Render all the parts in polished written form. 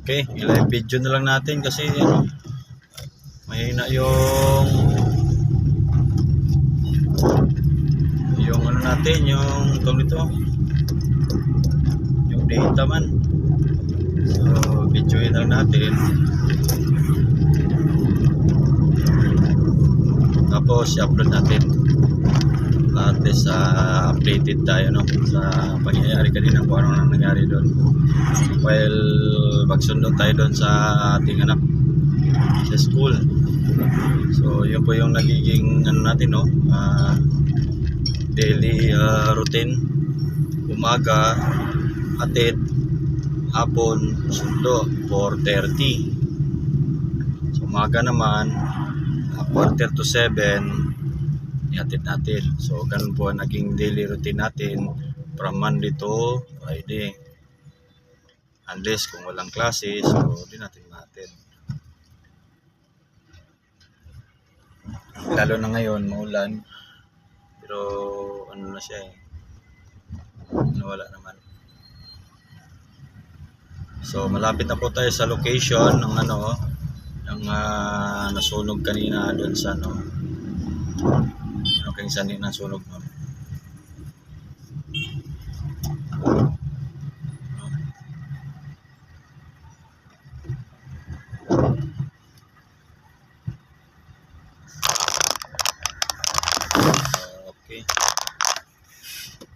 Okay, i-live video na lang natin kasi mahina yung ano natin, yung tawag nito, yung data man. So videoin lang natin, tapos i-upload natin at least updated tayo sa pangyayari kanina, kung ano nang nangyari doon while magsundo tayo doon sa ating anak sa school. So yun po yung nagiging natin, daily routine. Umaga atid, hapon sundo 4:30. So umaga naman 6:45 ihatid natin. So ganun po ang naging daily routine natin from Monday to Friday, unless kung walang klase, so di natin natin. Lalo na ngayon maulan, pero ano na siya nawala naman. So malapit na po tayo sa location ng ng nasunog kanina doon sa kung saan yung nasunog nun. Okay,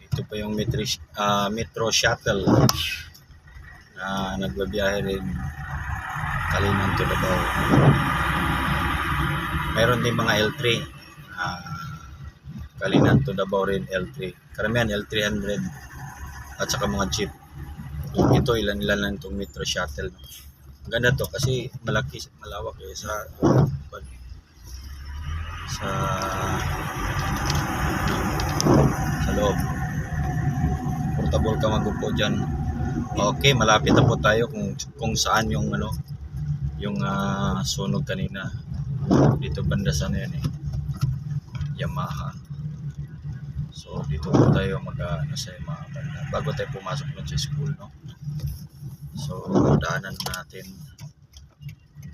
ito pa yung metro shuttle na nagbabiyahe rin Kalinan to Davao. Mayroon din mga L3 Kalinan to Davao rin, L3. Karamihan L300 at saka mga jeep. Ito ilan lang itong metro shuttle. Ganda to kasi malaki, malawak sa loob. Portable ka magupo dyan. Okay, malapit na po tayo kung saan yung sunog kanina. Dito banda sana yan Yamaha. So dito po tayo sa Yamaha banda bago tayo pumasok sa school, So daanan natin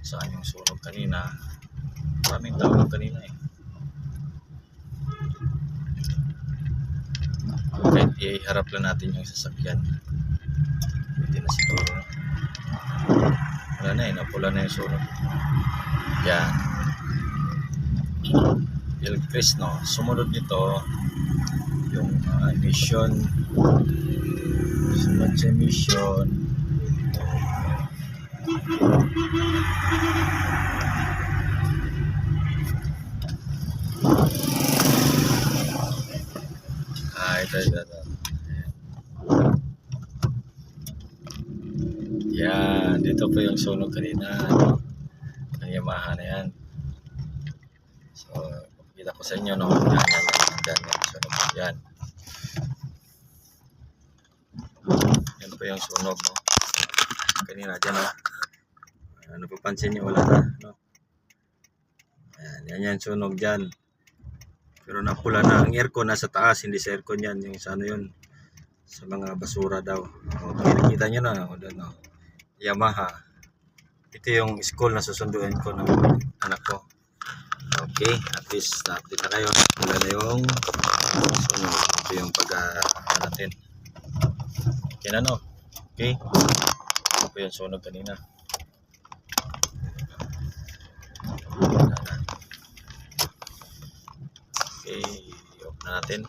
saan yung sunog kanina. Maraming tao kanina Kahit iharap lang natin yung sasakyan. Pwede na siguro. Wala na napula na yung sunog. Yan. Chris, sumunod nito yung emission. Sunod sa emission. Ito. Yan, dito po yung sunog kanina ng Yamaha na yan. So, pakita ko sa inyo, yan. Yan po yung sunog, kanina dyan, napapansin nyo, wala na, yan yung sunog dyan. Pero napula na, ang aircon nasa taas, hindi sa aircon yan, yung sa yun, sa mga basura daw. Okay, nakita nyo na, Yamaha. Ito yung school na susunduin ko ng anak ko. Okay, at least na-update na kayo. Wala na yung sunog. Ito yung natin. Okay na Okay. Ito po yung sunog kanina. Okay, off na natin.